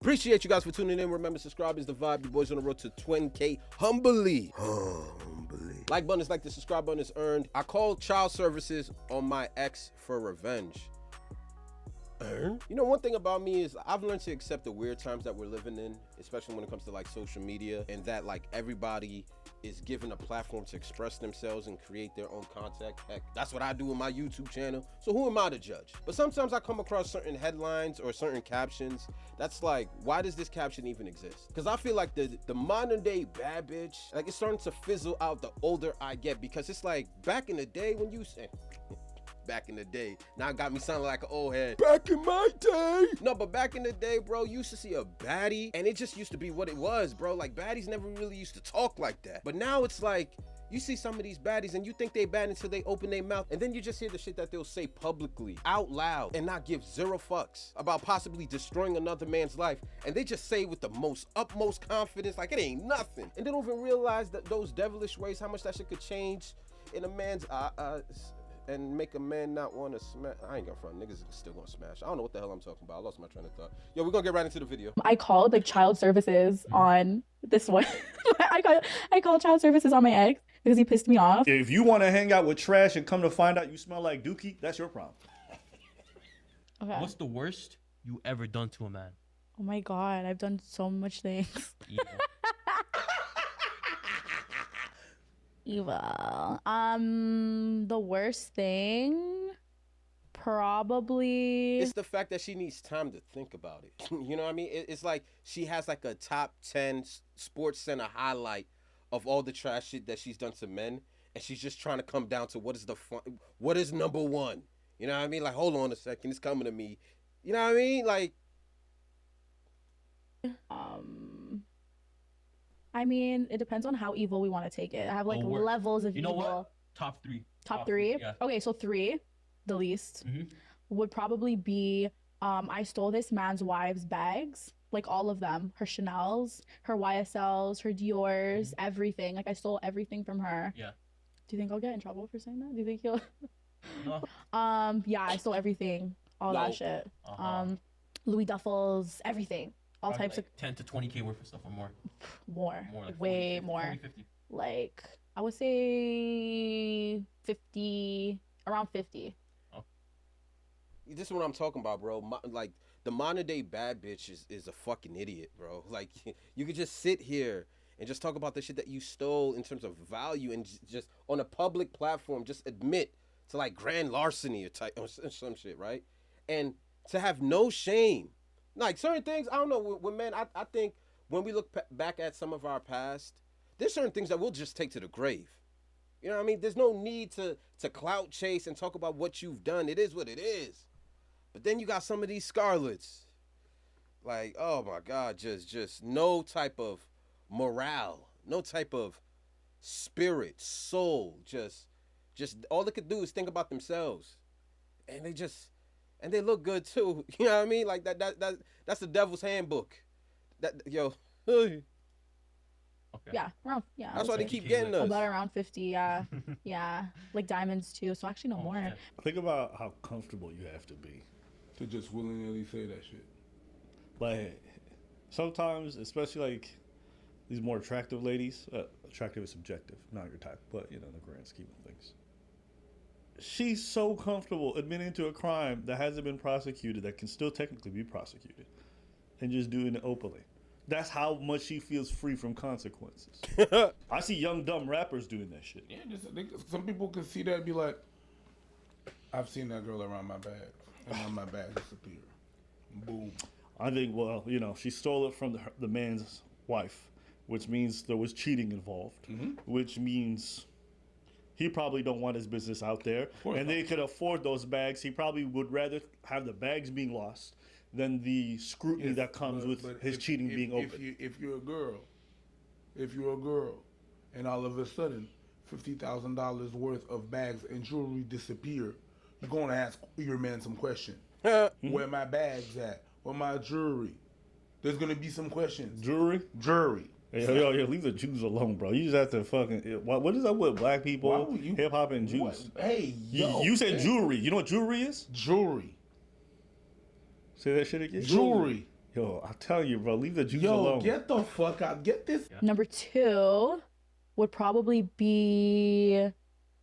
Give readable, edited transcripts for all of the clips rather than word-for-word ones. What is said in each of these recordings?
Appreciate you guys for tuning in. Remember, subscribe is the vibe. Your boys on the road to 20K humbly. Humbly. Like button is like the subscribe button is earned. I called child services on my ex for revenge. You know, one thing about me is I've learned to accept the weird times that we're living in, especially when it comes to like social media, and that like everybody is given a platform to express themselves and create their own content. Heck, that's what I do with my YouTube channel. So who am I to judge? But sometimes I come across certain headlines or certain captions that's like, why does this caption even exist? Because I feel like the modern day bad bitch, like it's starting to fizzle out the older I get, because it's like back in the day when you say, back in the day. Now it got me sounding like an old head. Back in my day. No, but back in the day, bro, you used to see a baddie and it just used to be what it was, bro. Like baddies never really used to talk like that. But now it's like, you see some of these baddies and you think they bad until they open their mouth, and then you just hear the shit that they'll say publicly, out loud, and not give zero fucks about possibly destroying another man's life. And they just say with the most utmost confidence, like it ain't nothing. And they don't even realize that those devilish ways, how much that shit could change in a man's and make a man not want to smash. I ain't gonna front, niggas still gonna smash. I don't know what the hell I'm talking about. I lost my train of thought. Yo, we're gonna get right into the video. I called like child services on this one. I called child services on my ex because he pissed me off. If you want to hang out with trash and come to find out you smell like Dookie, that's your problem. Okay. What's the worst you ever done to a man? Oh my God, I've done so much things. Yeah. Evil. The worst thing, probably. It's the fact that she needs time to think about it. You know what I mean? It's like she has like a top 10 Sports Center highlight of all the trash shit that she's done to men, and she's just trying to come down to what is number one. You know what I mean? Like, hold on a second, it's coming to me. You know what I mean? Like, I mean, it depends on how evil we want to take it. I have like levels of evil. You know what? Top three. Top three? Yeah. Okay, so 3, the least, would probably be I stole this man's wife's bags, like all of them, her Chanel's, her YSL's, her Dior's, everything. Like I stole everything from her. Yeah. Do you think I'll get in trouble for saying that? Do you think he'll? No. Yeah, I stole everything, all that shit. Louis Duffels, everything, all Probably types like 10 to 20K worth of stuff or more. more, More like way 40, more. 40, 50. Like I would say 50, around 50. this is what I'm talking about, bro. Like, the modern day bad bitch is a fucking idiot, bro. Like, you could just sit here and just talk about the shit that you stole in terms of value, and just on a public platform, just admit to like grand larceny or some shit, right? And to have no shame. Like, certain things, I don't know, with men, I think when we look back at some of our past, there's certain things that we'll just take to the grave. You know what I mean? There's no need to clout chase and talk about what you've done. It is what it is. But then you got some of these Scarlets. Like, oh my God, just no type of morale, no type of spirit, soul. Just all they could do is think about themselves. And they look good too. You know what I mean? Like that's the devil's handbook. Okay. Yeah, around, yeah. That's why they keep getting us. About around 50, yeah. Yeah, like diamonds too, so actually no more. Okay. Think about how comfortable you have to be to just willy-nilly say that shit. Like, sometimes, especially like these more attractive ladies, attractive is subjective, not your type, but you know, in the grand scheme of things. She's so comfortable admitting to a crime that hasn't been prosecuted, that can still technically be prosecuted, and just doing it openly. That's how much she feels free from consequences. I see young, dumb rappers doing that shit. Yeah, some people can see that and be like, I've seen that girl around my bag, and then my bag disappeared. Boom. I think, well, you know, she stole it from the man's wife, which means there was cheating involved, which means he probably don't want his business out there, and they could afford those bags. He probably would rather have the bags being lost than the scrutiny that comes with his cheating being open. If you're a girl, and all of a sudden $50,000 worth of bags and jewelry disappear, you're going to ask your man some questions. Where my bags at? Where my jewelry? There's going to be some questions. Jewelry? Yo, leave the Jews alone, bro. You just have to fucking... What is up with black people, hip-hop, and Jews? What? Hey, yo. You said jewelry. You know what jewelry is? Jewelry. Say that shit again. Jewelry. Yo, I tell you, bro, leave the juice Yo, alone. get the fuck out. Get this. Number two would probably be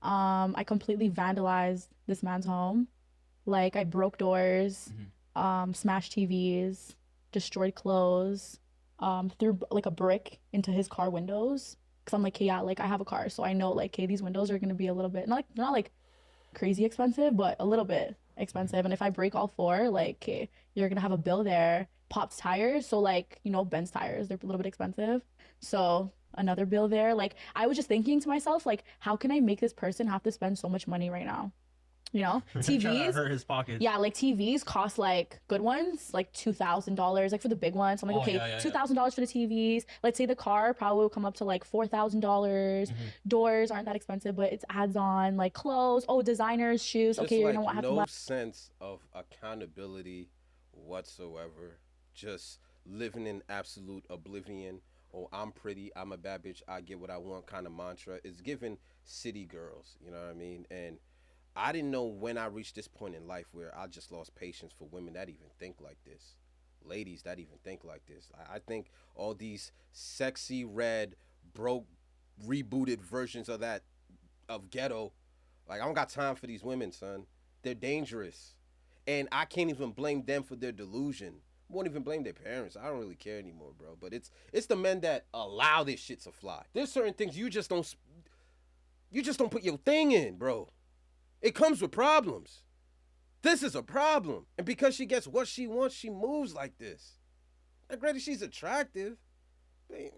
I completely vandalized this man's home. Like I broke doors, smashed TVs, destroyed clothes, threw like a brick into his car windows. Cause I'm like, hey, yeah, like I have a car, so I know like, hey, these windows are gonna be a little bit not like crazy expensive, but a little bit expensive. And if I break all four, like, okay, you're gonna have a bill there. Pop's tires, so like, you know, Ben's tires, they're a little bit expensive. So another bill there. Like I was just thinking to myself, like, how can I make this person have to spend so much money right now? You know, Trying to TVs. hurt his pockets. Yeah, like TVs cost like good ones, like $2,000, like for the big ones. I'm like, Oh, okay, yeah. $2,000 for the TVs. Let's say the car probably will come up to like $4,000. Doors aren't that expensive, but it's adds on like clothes. Oh, designers, shoes. Just Okay, you're like gonna have to no buy. sense of accountability whatsoever. Just living in absolute oblivion. Oh, I'm pretty, I'm a bad bitch, I get what I want kind of mantra is given city girls, you know what I mean? And I didn't know when I reached this point in life where I just lost patience for women that even think like this. Ladies that even think like this. I think all these sexy, red, broke, rebooted versions of that, of ghetto, like I don't got time for these women, son. They're dangerous. And I can't even blame them for their delusion. I won't even blame their parents. I don't really care anymore, bro. But it's the men that allow this shit to fly. There's certain things you just don't put your thing in, bro. It comes with problems. This is a problem. And because she gets what she wants, she moves like this. Not granted, she's attractive. But,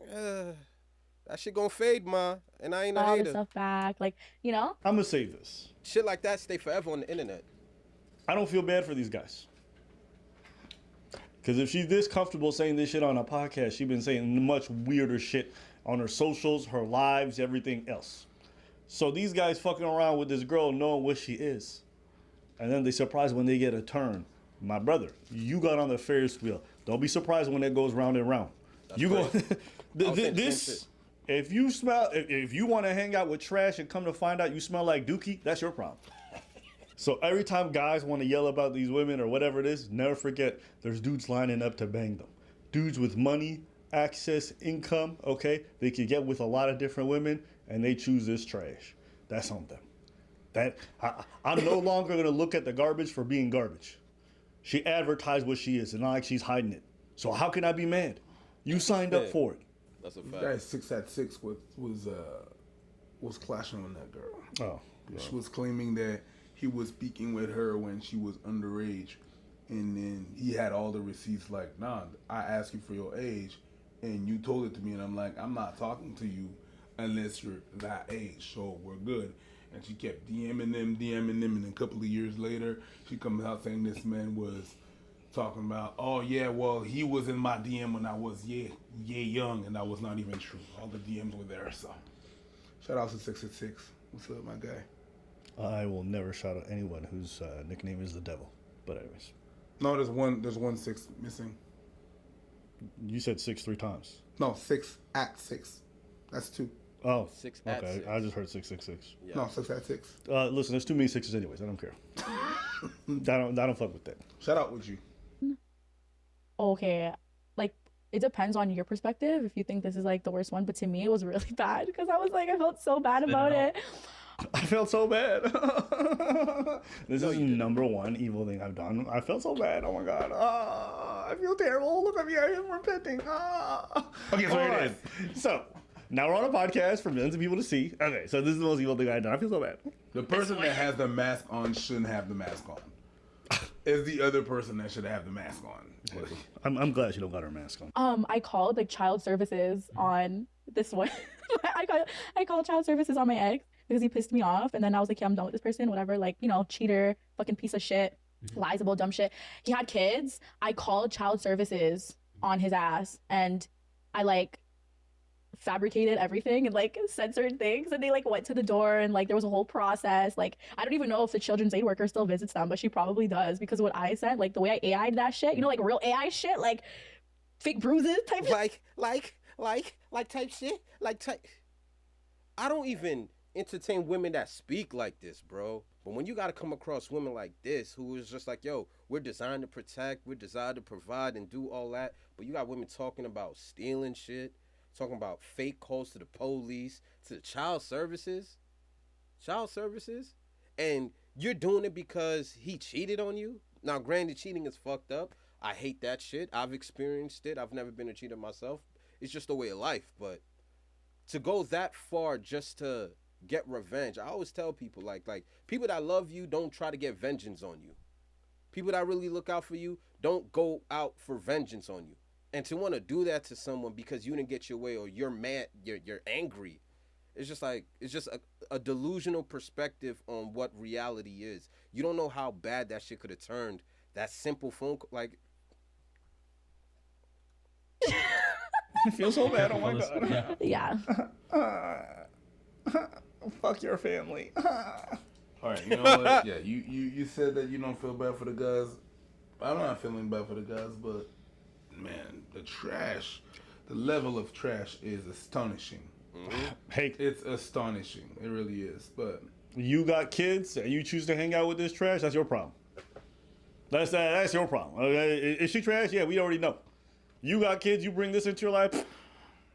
that shit gonna fade, ma. And I ain't a all this hater. stuff back, like, you know. I'm gonna say this. Shit like that stay forever on the internet. I don't feel bad for these guys. Because if she's this comfortable saying this shit on a podcast, she's been saying much weirder shit on her socials, her lives, everything else. So these guys fucking around with this girl knowing what she is. And then they surprised when they get a turn. My brother, you got on the Ferris wheel. Don't be surprised when it goes round and round. That's You go crazy. I was saying the same shit. if you want to hang out with trash and come to find out you smell like Dookie, that's your problem. So every time guys want to yell about these women or whatever it is, never forget there's dudes lining up to bang them. Dudes with money, access, income, okay? They could get with a lot of different women and they choose this trash. That's on them. I'm no longer going to look at the garbage for being garbage. She advertised what she is and not like she's hiding it. So how can I be mad? You signed up for it. That's a This fact. guy 6'6" was clashing on that girl. Oh. She was claiming that he was speaking with her when she was underage, and then he had all the receipts. Like, nah, I asked you for your age, and you told it to me, and I'm like, I'm not talking to you unless you're that age, so we're good. And she kept DMing them, and then a couple of years later, she comes out saying this man was talking about, oh yeah, well, he was in my DM when I was young, and that was not even true. All the DMs were there, so. Shout out to 666. What's up, my guy? I will never shout out anyone whose nickname is the devil. But anyways, No, there's one 6 missing. you said 6 3 times. No, 6 at 6. That's 2. Oh, 6 at okay. 6. I just heard 666. Yeah. No, 6 at 6. Listen, there's too many sixes anyways. I don't care. I don't fuck with that. Shout out with you. Okay, like it depends on your perspective if you think this is like the worst one, but to me it was really bad because I was like, I felt so bad about it. I felt so bad. This No, is you didn't. number one evil thing I've done. I felt so bad. Oh my god. I feel terrible. Look at me. I am repenting. Okay, so here it is. So now we're on a podcast for millions of people to see. Okay, so this is the most evil thing I've done. I feel so bad. The person that has the mask on shouldn't have the mask on. It's the other person that should have the mask on. I'm glad she don't got her mask on. I called like child services on this one. I called child services on my ex because he pissed me off, and then I was like, yeah, I'm done with this person, whatever, like, you know, cheater, fucking piece of shit, lies about dumb shit. He had kids. I called child services on his ass, and I like fabricated everything and like said certain things, and they like went to the door, and like there was a whole process. Like I don't even know if the children's aid worker still visits them, but she probably does because what I said, like the way I AI'd that shit, you know, like real AI shit, like fake bruises type shit. Like type shit, like type. I don't even entertain women that speak like this, bro. But when you got to come across women like this, who is just like, yo, we're designed to protect, we're designed to provide and do all that. But you got women talking about stealing shit, talking about fake calls to the police, to the child services, and you're doing it because he cheated on you. Now, granted, cheating is fucked up. I hate that shit. I've experienced it. I've never been a cheater myself. It's just a way of life. But to go that far just to get revenge, I always tell people, like people that love you don't try to get vengeance on you. People that really look out for you don't go out for vengeance on you. And to want to do that to someone because you didn't get your way or you're mad, you're angry, it's just a delusional perspective on what reality is. You don't know how bad that shit could have turned. That simple phone call, like. I feel so bad. Oh my god. Yeah. Yeah. Fuck your family. All right, you know what? Yeah, you said that you don't feel bad for the guys. I'm not feeling bad for the guys, but man, the level of trash is astonishing. Hey, It's astonishing. It really is. But you got kids and you choose to hang out with this trash, that's your problem. That's your problem. Is she trash? Yeah, we already know. You got kids, you bring this into your life,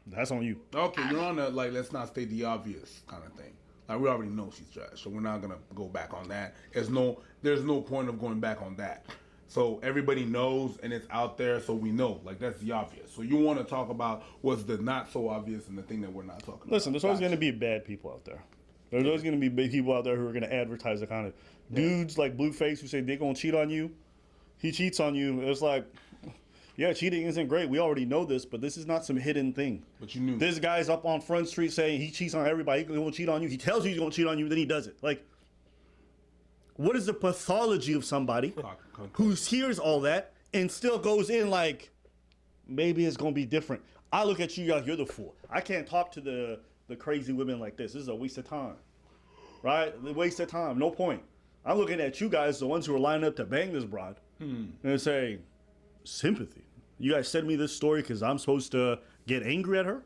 that's on you. okay, you're on the let's not state the obvious kind of thing. Like we already know she's trash, so we're not gonna go back on that. There's no point of going back on that. So everybody knows and it's out there, so we know. Like that's the obvious. So you want to talk about what's the not so obvious and the thing that we're not talking about. Listen, there's always going to be bad people out there. There's always going to be big people out there who are going to advertise the kind of dudes like Blueface who say they're going to cheat on you. He cheats on you. It's like, yeah, cheating isn't great. We already know this, but this is not some hidden thing. But you knew. This guy's up on Front Street saying he cheats on everybody. He's going to cheat on you. He tells you he's going to cheat on you, then he does it. Like, what is the pathology of somebody who hears all that and still goes in like, maybe it's going to be different? I look at you like you're the fool. I can't talk to the crazy women like this. This is a waste of time, right? A waste of time. No point. I'm looking at you guys, the ones who are lining up to bang this broad, and say, sympathy. You guys send me this story because I'm supposed to get angry at her?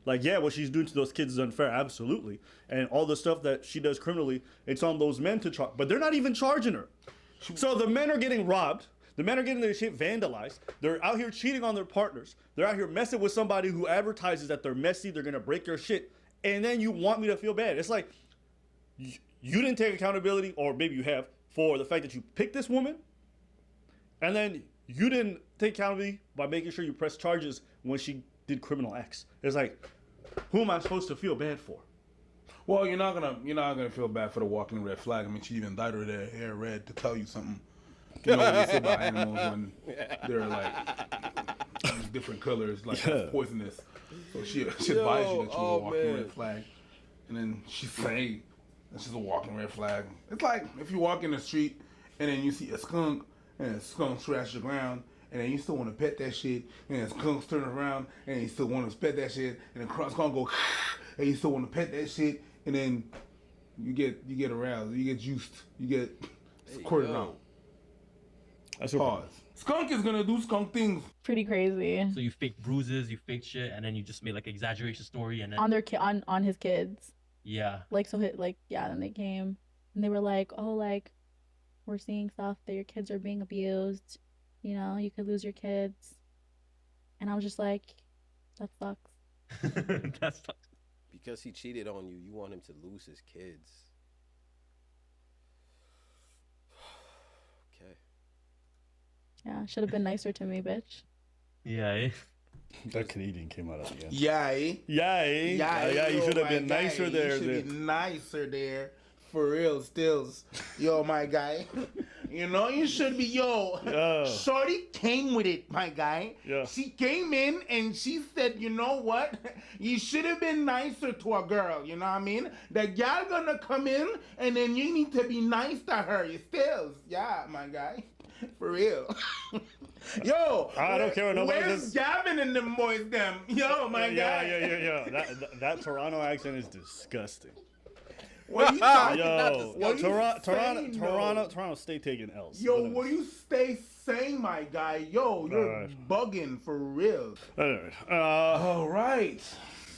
Like, yeah, what she's doing to those kids is unfair, absolutely. And all the stuff that she does criminally, it's on those men to charge. But they're not even charging her. So the men are getting robbed. The men are getting their shit vandalized. They're out here cheating on their partners. They're out here messing with somebody who advertises that they're messy, they're going to break your shit. And then you want me to feel bad. It's like, you didn't take accountability, or maybe you have, for the fact that you picked this woman. And then you didn't take accountability by making sure you press charges when she did criminal acts. It's like, who am I supposed to feel bad for? Well, you're not gonna feel bad for the walking red flag. I mean, she even dyed her hair red to tell you something. You know what they say about animals when they're like different colors, like poisonous. So she advised you that you were a walking red flag, and then she say that she's a walking red flag. It's like if you walk in the street and then you see a skunk and a skunk scratch the ground. And then you still want to pet that shit, and then skunks turn around, and you still want to pet that shit, and then skunk go, and you still want to pet that shit, and then you get aroused, you get juiced, you get squirted out. That's Pause. Skunk is gonna do skunk things. Pretty crazy. So you fake bruises, you fake shit, and then you just made like exaggeration story, and then On their on his kids. yeah. Like so then they came and they were like, "Oh, like we're seeing stuff that your kids are being abused. You know, you could lose your kids." And I was just like, that sucks. That's Because he cheated on you, you want him to lose his kids. Okay. Yeah, should have been nicer to me, bitch. yeah. Eh? That Canadian came out at the end. Yay. Yeah, you should have been nicer there. You should be nicer there. For real, stills. Yo, my guy. You know you should be, Shorty came with it, my guy. Yeah. She came in and she said, you know what? You should have been nicer to a girl, you know what I mean? The gal gonna come in and then you need to be nice to her. You stills. Yeah, my guy. For real. Yo, I don't care what nobody where's says. Gavin and them boys, them? Yo, my guy. Yeah. That Toronto accent is disgusting. What are you talking Yo, What are you saying, Toronto State taking L's. Yo, what do you stay saying, my guy? Yo, you're Alright. bugging for real. Alright, All right.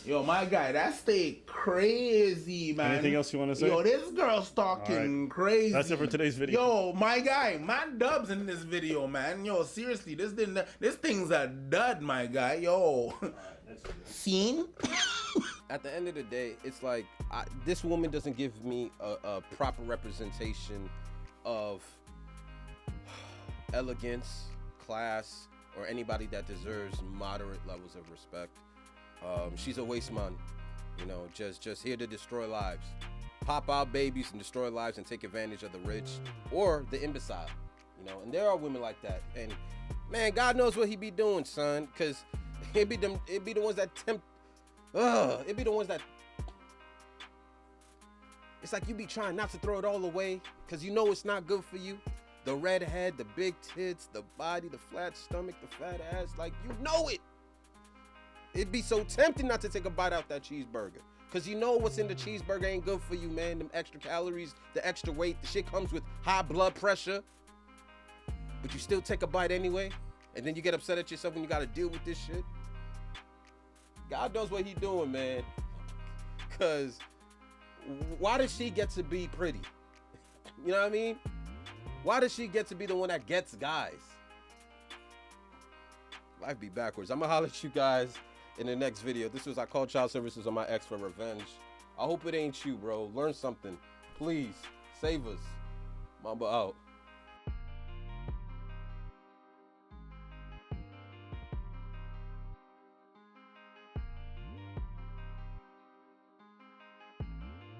Yo, my guy, that stay crazy, man. Anything else you want to say? Yo, this girl's talking crazy. That's it for today's video. Yo, my guy, man dubs in this video, man. Yo, seriously, this thing's a dud, my guy. Yo. Scene? At the end of the day, it's like this woman doesn't give me a proper representation of elegance, class, or anybody that deserves moderate levels of respect. She's a waste man, you know, just here to destroy lives, pop out babies and destroy lives and take advantage of the rich or the imbecile, you know. And there are women like that, and man, God knows what he be doing, son, because it be the ones that tempt. It be the ones that. It's like you be trying not to throw it all away because you know it's not good for you. The red head, the big tits, the body, the flat stomach, the fat ass, like you know it. It'd be so tempting not to take a bite out that cheeseburger because you know what's in the cheeseburger ain't good for you, man. Them extra calories, the extra weight, the shit comes with high blood pressure. But you still take a bite anyway, and then you get upset at yourself when you gotta deal with this shit. God knows what he doing, man. Cause why does she get to be pretty? You know what I mean? Why does she get to be the one that gets guys? Life be backwards. I'm gonna holler at you guys in the next video. This was I called child services on my ex for revenge. I hope it ain't you, bro. Learn something. Please save us. Mamba out.